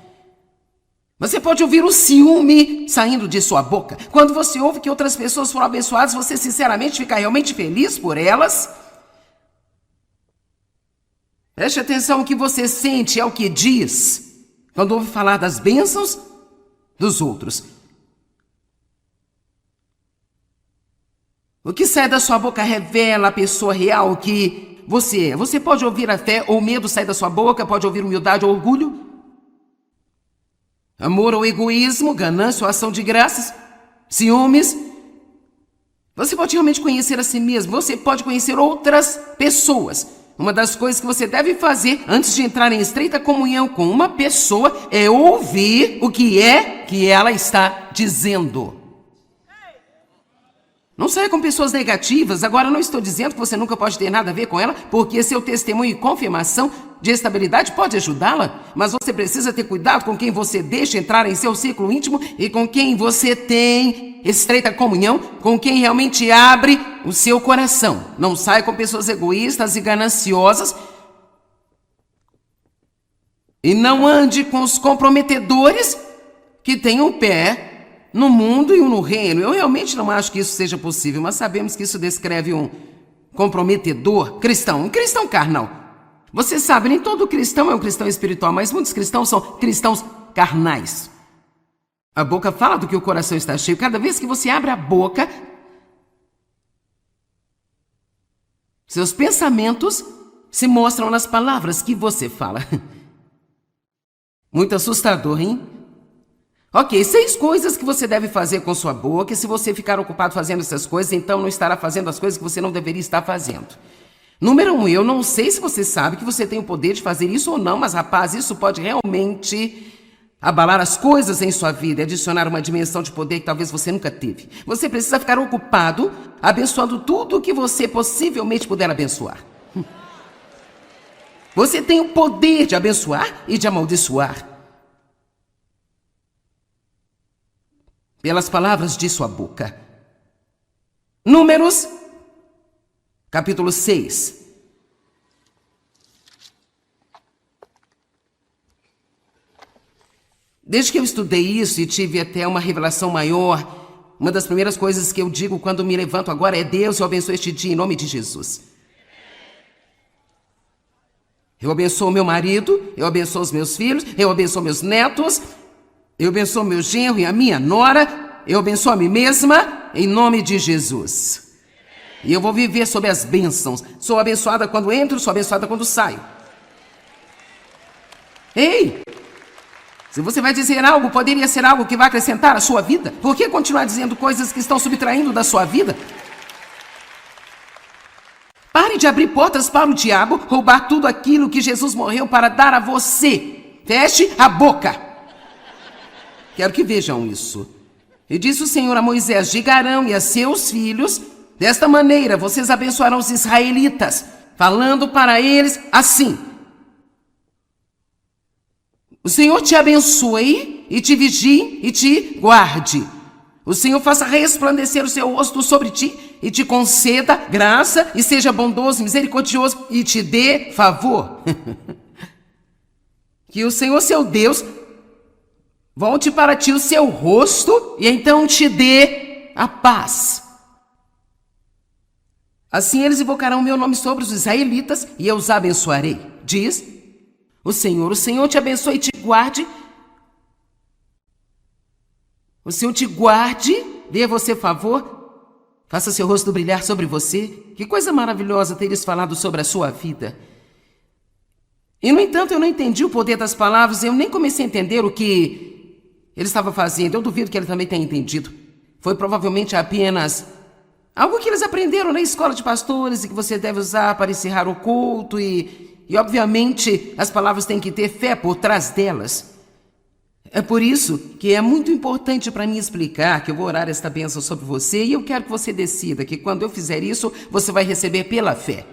Você pode ouvir o ciúme saindo de sua boca. Quando você ouve que outras pessoas foram abençoadas, você sinceramente fica realmente feliz por elas? Preste atenção, o que você sente é o que diz quando ouve falar das bênçãos dos outros. O que sai da sua boca revela a pessoa real que você é. Você pode ouvir a fé ou medo sair da sua boca, pode ouvir humildade ou orgulho, amor ou egoísmo, ganância ou ação de graças, ciúmes. Você pode realmente conhecer a si mesmo, você pode conhecer outras pessoas. Uma das coisas que você deve fazer antes de entrar em estreita comunhão com uma pessoa é ouvir o que é que ela está dizendo. Não saia com pessoas negativas. Agora, não estou dizendo que você nunca pode ter nada a ver com ela, porque seu testemunho e confirmação de estabilidade pode ajudá-la, mas você precisa ter cuidado com quem você deixa entrar em seu círculo íntimo e com quem você tem estreita comunhão, com quem realmente abre o seu coração. Não saia com pessoas egoístas e gananciosas e não ande com os comprometedores que têm um pé no mundo e um no reino. Eu realmente não acho que isso seja possível, mas sabemos que isso descreve um comprometedor cristão, um cristão carnal. Você sabe, nem todo cristão é um cristão espiritual, mas muitos cristãos são cristãos carnais. A boca fala do que o coração está cheio. Cada vez que você abre a boca, seus pensamentos se mostram nas palavras que você fala. Muito assustador, hein? Ok, 6 coisas que você deve fazer com sua boca, e se você ficar ocupado fazendo essas coisas, então não estará fazendo as coisas que você não deveria estar fazendo. Número 1, eu não sei se você sabe que você tem o poder de fazer isso ou não, mas rapaz, isso pode realmente abalar as coisas em sua vida e adicionar uma dimensão de poder que talvez você nunca teve. Você precisa ficar ocupado abençoando tudo o que você possivelmente puder abençoar. Você tem o poder de abençoar e de amaldiçoar pelas palavras de sua boca. Números, capítulo 6. Desde que eu estudei isso e tive até uma revelação maior, uma das primeiras coisas que eu digo quando me levanto agora é: Deus, eu abençoo este dia em nome de Jesus. Eu abençoo meu marido, eu abençoo os meus filhos, eu abençoo meus netos, eu abençoo meu genro e a minha nora, eu abençoo a mim mesma em nome de Jesus. E eu vou viver sob as bênçãos. Sou abençoada quando entro, sou abençoada quando saio. Ei! Se você vai dizer algo, poderia ser algo que vai acrescentar à sua vida. Por que continuar dizendo coisas que estão subtraindo da sua vida? Pare de abrir portas para o diabo roubar tudo aquilo que Jesus morreu para dar a você. Feche a boca. Quero que vejam isso. E disse o Senhor a Moisés: diga a Arão e a seus filhos: desta maneira vocês abençoarão os israelitas, falando para eles assim: o Senhor te abençoe e te vigie e te guarde. O Senhor faça resplandecer o seu rosto sobre ti e te conceda graça e seja bondoso e misericordioso e te dê favor. Que o Senhor, seu Deus, volte para ti o seu rosto e então te dê a paz. Assim eles invocarão o meu nome sobre os israelitas e eu os abençoarei. Diz o Senhor te abençoe e te guarde. O Senhor te guarde, dê a você favor, faça seu rosto brilhar sobre você. Que coisa maravilhosa ter isso falado sobre a sua vida. E, no entanto, eu não entendi o poder das palavras, eu nem comecei a entender o que ele estava fazendo. Eu duvido que ele também tenha entendido. Foi provavelmente apenas algo que eles aprenderam na escola de pastores e que você deve usar para encerrar o culto e obviamente, as palavras têm que ter fé por trás delas. É por isso que é muito importante para mim explicar que eu vou orar esta bênção sobre você e eu quero que você decida que quando eu fizer isso, você vai receber pela fé.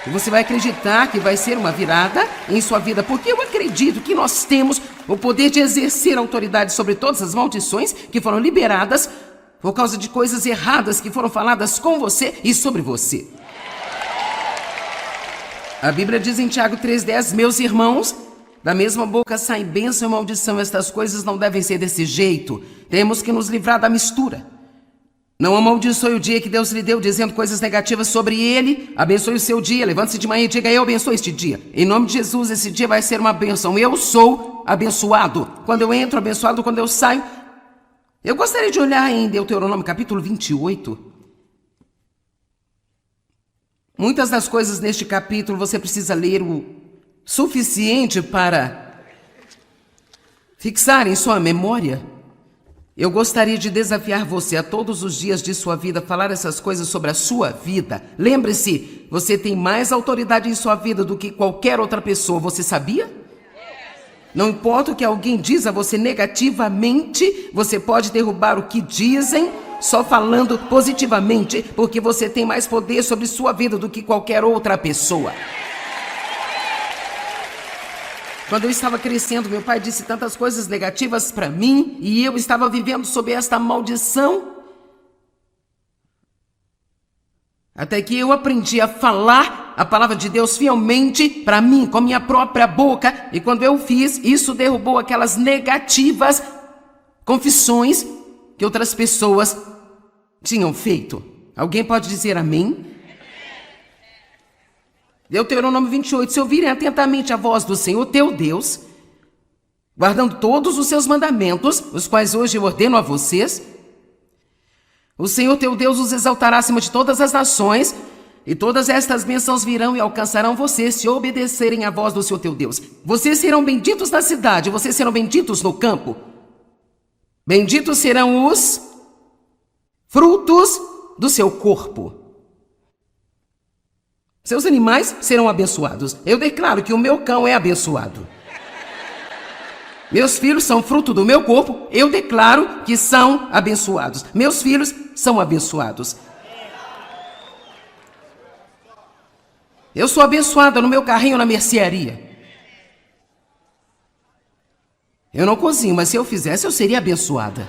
E você vai acreditar que vai ser uma virada em sua vida, porque eu acredito que nós temos o poder de exercer autoridade sobre todas as maldições que foram liberadas por causa de coisas erradas que foram faladas com você e sobre você. A Bíblia diz em Tiago 3,10: meus irmãos, da mesma boca saem bênção e maldição. Estas coisas não devem ser desse jeito. Temos que nos livrar da mistura. Não amaldiçoe o dia que Deus lhe deu, dizendo coisas negativas sobre ele. Abençoe o seu dia. Levante-se de manhã e diga: eu abençoo este dia. Em nome de Jesus, esse dia vai ser uma bênção. Eu sou abençoado. Quando eu entro, abençoado. Quando eu saio. Eu gostaria de olhar em Deuteronômio capítulo 28. Muitas das coisas neste capítulo você precisa ler o suficiente para fixar em sua memória. Eu gostaria de desafiar você a todos os dias de sua vida falar essas coisas sobre a sua vida. Lembre-se, você tem mais autoridade em sua vida do que qualquer outra pessoa. Você sabia? Não importa o que alguém diz a você negativamente, você pode derrubar o que dizem só falando positivamente, porque você tem mais poder sobre sua vida do que qualquer outra pessoa. Quando eu estava crescendo, meu pai disse tantas coisas negativas para mim e eu estava vivendo sob esta maldição. Até que eu aprendi a falar a palavra de Deus fielmente para mim, com a minha própria boca. E quando eu fiz, isso derrubou aquelas negativas confissões que outras pessoas tinham feito. Alguém pode dizer amém? Deuteronômio 28. Se ouvirem atentamente a voz do Senhor teu Deus, guardando todos os seus mandamentos, os quais hoje eu ordeno a vocês, o Senhor teu Deus os exaltará acima de todas as nações, e todas estas bênçãos virão e alcançarão vocês se obedecerem à voz do Senhor teu Deus. Vocês serão benditos na cidade, vocês serão benditos no campo. Benditos serão os frutos do seu corpo. Seus animais serão abençoados. Eu declaro que o meu cão é abençoado. Meus filhos são fruto do meu corpo. Eu declaro que são abençoados. Meus filhos são abençoados. Eu sou abençoada no meu carrinho na mercearia. Eu não cozinho, mas se eu fizesse, eu seria abençoada.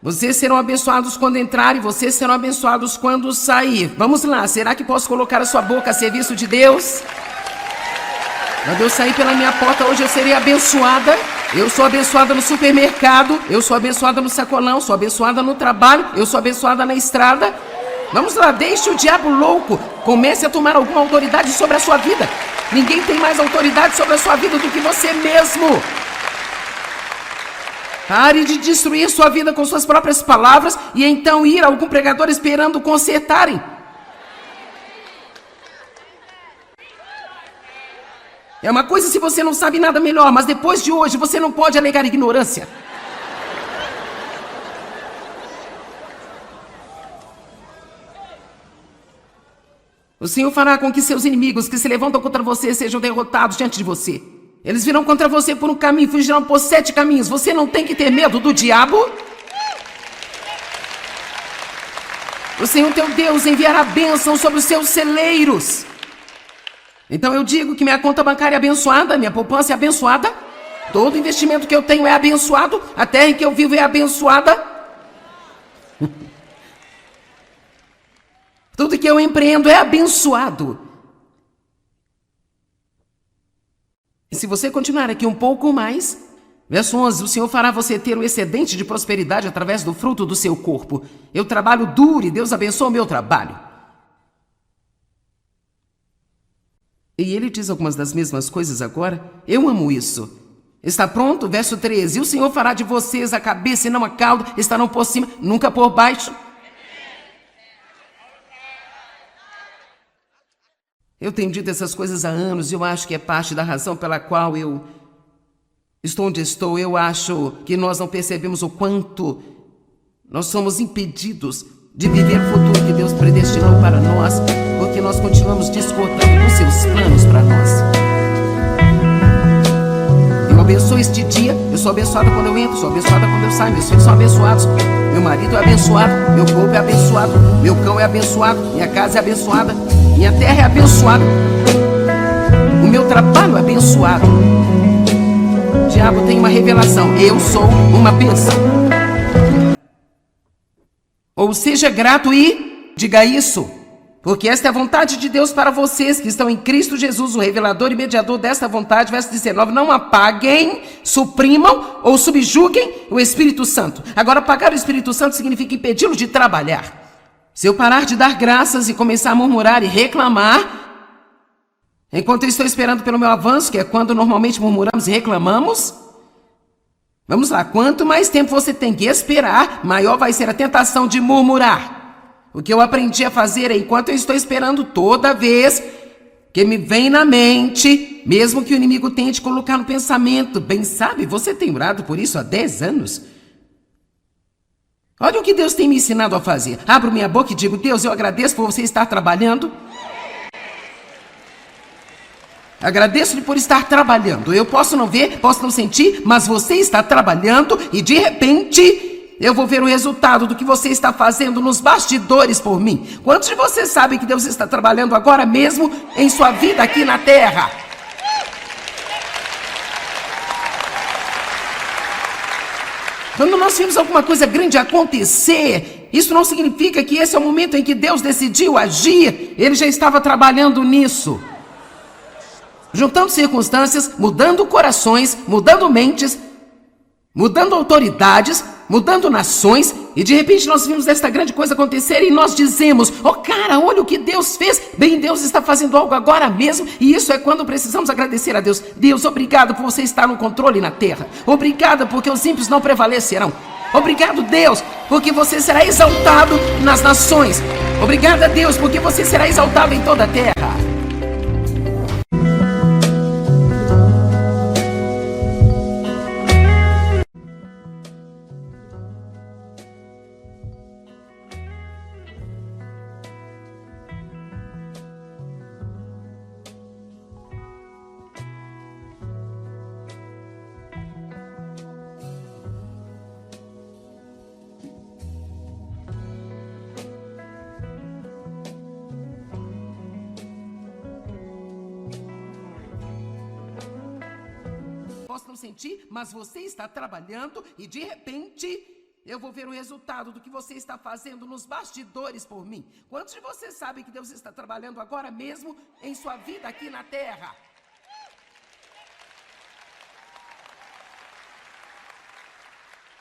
Vocês serão abençoados quando entrarem, vocês serão abençoados quando sair. Vamos lá, será que posso colocar a sua boca a serviço de Deus? Quando eu sair pela minha porta hoje, eu serei abençoada. Eu sou abençoada no supermercado, eu sou abençoada no sacolão, sou abençoada no trabalho, eu sou abençoada na estrada. Vamos lá, deixe o diabo louco. Comece a tomar alguma autoridade sobre a sua vida. Ninguém tem mais autoridade sobre a sua vida do que você mesmo. Pare de destruir sua vida com suas próprias palavras e então ir a algum pregador esperando consertarem. É uma coisa se você não sabe nada melhor, mas depois de hoje você não pode alegar ignorância. O Senhor fará com que seus inimigos que se levantam contra você sejam derrotados diante de você. Eles virão contra você por um caminho, fugirão por 7 caminhos. Você não tem que ter medo do diabo. O Senhor teu Deus enviará bênção sobre os seus celeiros. Então eu digo que minha conta bancária é abençoada, minha poupança é abençoada, todo investimento que eu tenho é abençoado, a terra em que eu vivo é abençoada. Tudo que eu empreendo é abençoado. E se você continuar aqui um pouco mais, verso 11, o Senhor fará você ter um excedente de prosperidade através do fruto do seu corpo. Eu trabalho duro e Deus abençoa o meu trabalho. E ele diz algumas das mesmas coisas agora. Eu amo isso. Está pronto? Verso 13. E o Senhor fará de vocês a cabeça e não a cauda, estarão por cima, nunca por baixo. Eu tenho dito essas coisas há anos e eu acho que é parte da razão pela qual eu estou onde estou. Eu acho que nós não percebemos o quanto nós somos impedidos de viver o futuro que Deus predestinou para nós, porque nós continuamos discordando dos seus planos para nós. Eu abençoo este dia, eu sou abençoada quando eu entro, sou abençoada quando eu saio, meus filhos são abençoados, meu marido é abençoado, meu corpo é abençoado, meu cão é abençoado, minha casa é abençoada, minha terra é abençoada, o meu trabalho é abençoado. O diabo tem uma revelação, eu sou uma bênção. Ou seja grato e diga isso, porque esta é a vontade de Deus para vocês que estão em Cristo Jesus, o revelador e mediador desta vontade. Verso 19, não apaguem, suprimam ou subjuguem o Espírito Santo. Agora, apagar o Espírito Santo significa impedi-lo de trabalhar. Se eu parar de dar graças e começar a murmurar e reclamar, enquanto eu estou esperando pelo meu avanço, que é quando normalmente murmuramos e reclamamos, vamos lá, quanto mais tempo você tem que esperar, maior vai ser a tentação de murmurar. O que eu aprendi a fazer é, enquanto eu estou esperando, toda vez que me vem na mente, mesmo que o inimigo tente colocar no pensamento, bem sabe, você tem orado por isso há 10 anos. Olha o que Deus tem me ensinado a fazer. Abro minha boca e digo, Deus, eu agradeço por você estar trabalhando. Agradeço-lhe por estar trabalhando. Eu posso não ver, posso não sentir, mas você está trabalhando e de repente eu vou ver o resultado do que você está fazendo nos bastidores por mim. Quantos de vocês sabem que Deus está trabalhando agora mesmo em sua vida aqui na terra? Quando nós vimos alguma coisa grande acontecer, isso não significa que esse é o momento em que Deus decidiu agir. Ele já estava trabalhando nisso. Juntando circunstâncias, mudando corações, mudando mentes, mudando autoridades, mudando nações, e de repente nós vimos esta grande coisa acontecer e nós dizemos, oh cara, olha o que Deus fez, bem, Deus está fazendo algo agora mesmo, e isso é quando precisamos agradecer a Deus. Deus, obrigado por você estar no controle na terra, obrigado porque os ímpios não prevalecerão, obrigado Deus, porque você será exaltado nas nações, obrigado Deus, porque você será exaltado em toda a terra. Posso não sentir, mas você está trabalhando e de repente eu vou ver o resultado do que você está fazendo nos bastidores por mim. Quantos de vocês sabem que Deus está trabalhando agora mesmo em sua vida aqui na terra?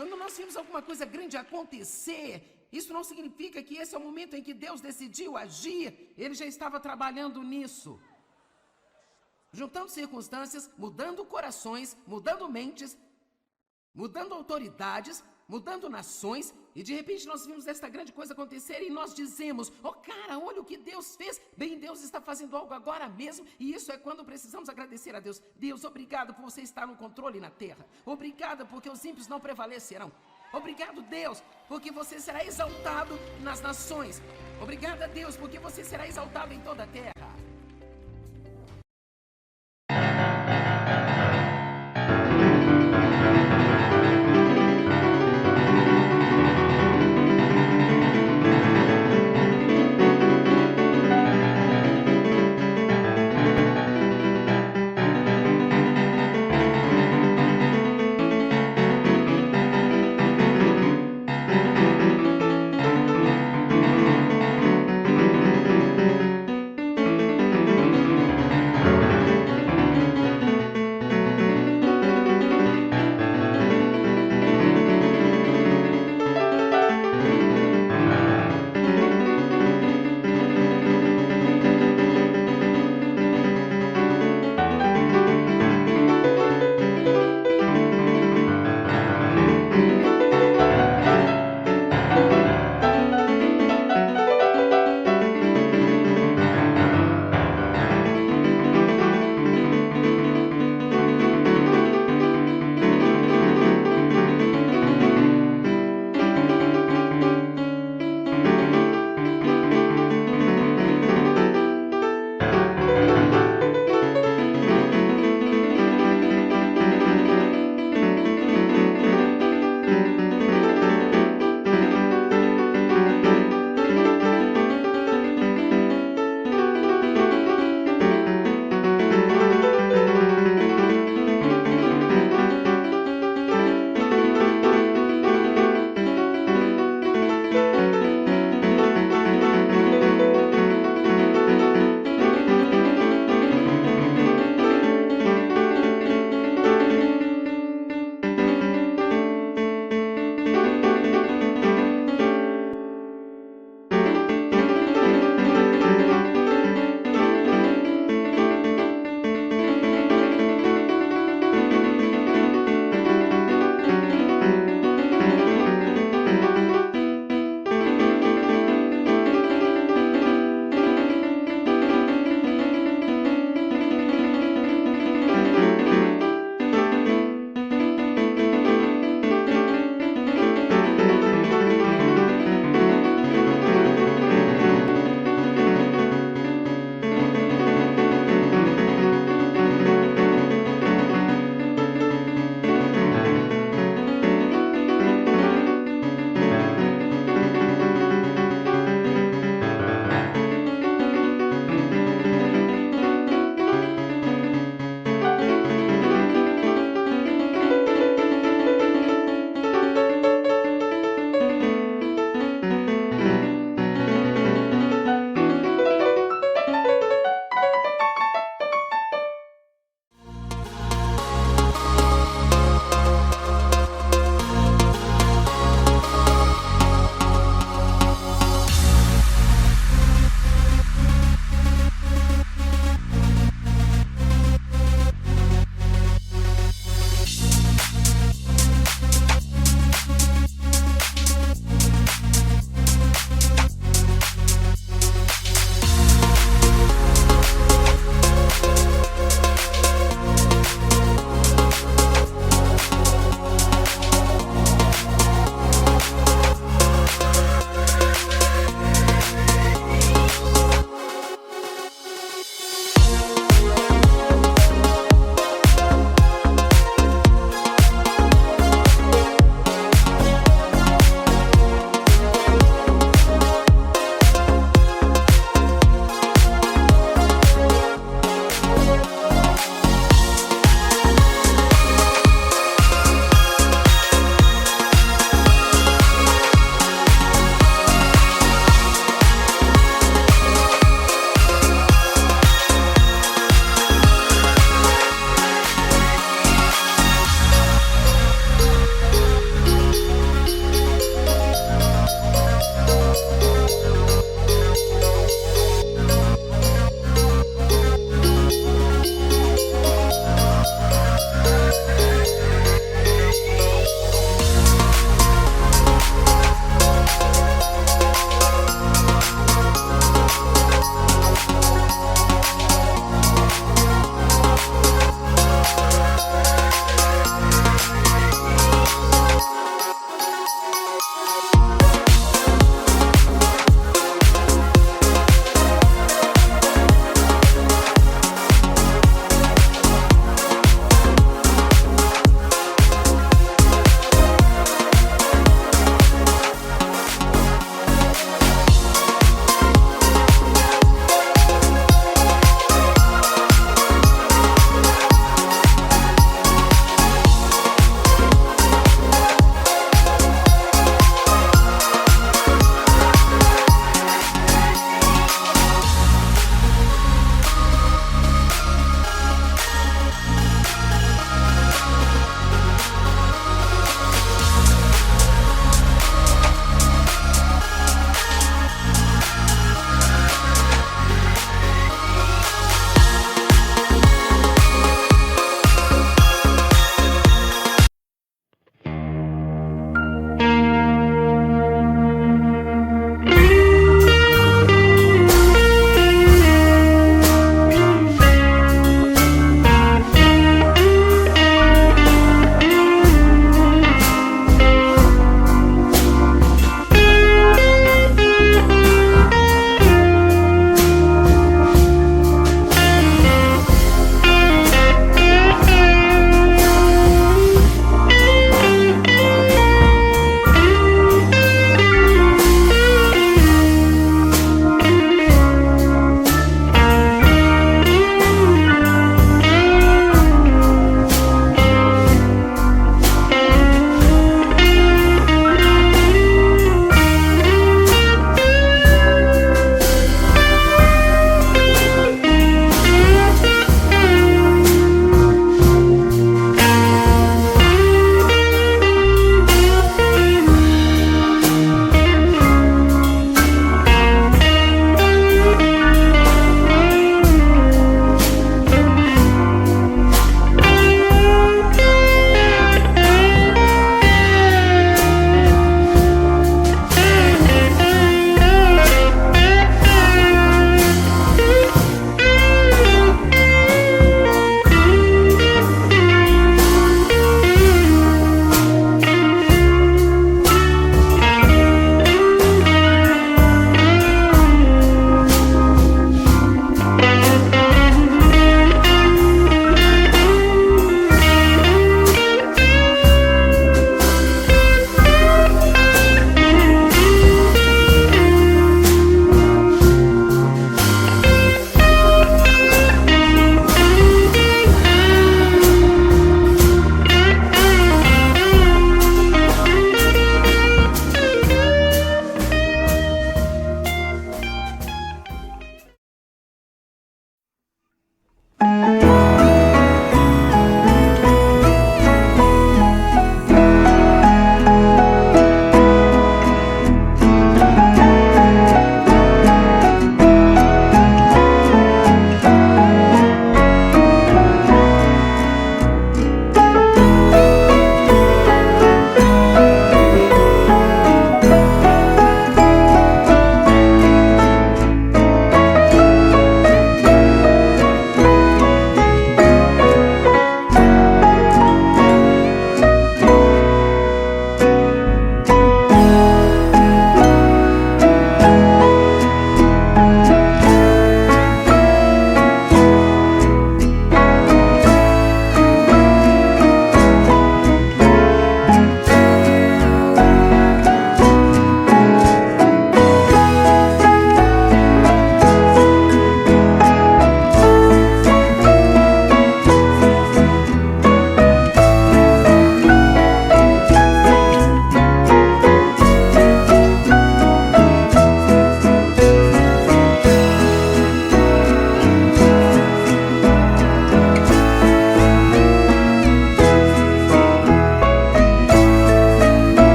Quando nós vimos alguma coisa grande acontecer, isso não significa que esse é o momento em que Deus decidiu agir. Ele já estava trabalhando nisso. Juntando circunstâncias, mudando corações, mudando mentes, mudando autoridades, mudando nações, e de repente nós vimos esta grande coisa acontecer e nós dizemos: oh cara, olha o que Deus fez. Bem, Deus está fazendo algo agora mesmo, e isso é quando precisamos agradecer a Deus. Deus, obrigado por você estar no controle na terra. Obrigado porque os ímpios não prevalecerão. Obrigado, Deus, porque você será exaltado nas nações. Obrigado a Deus porque você será exaltado em toda a terra.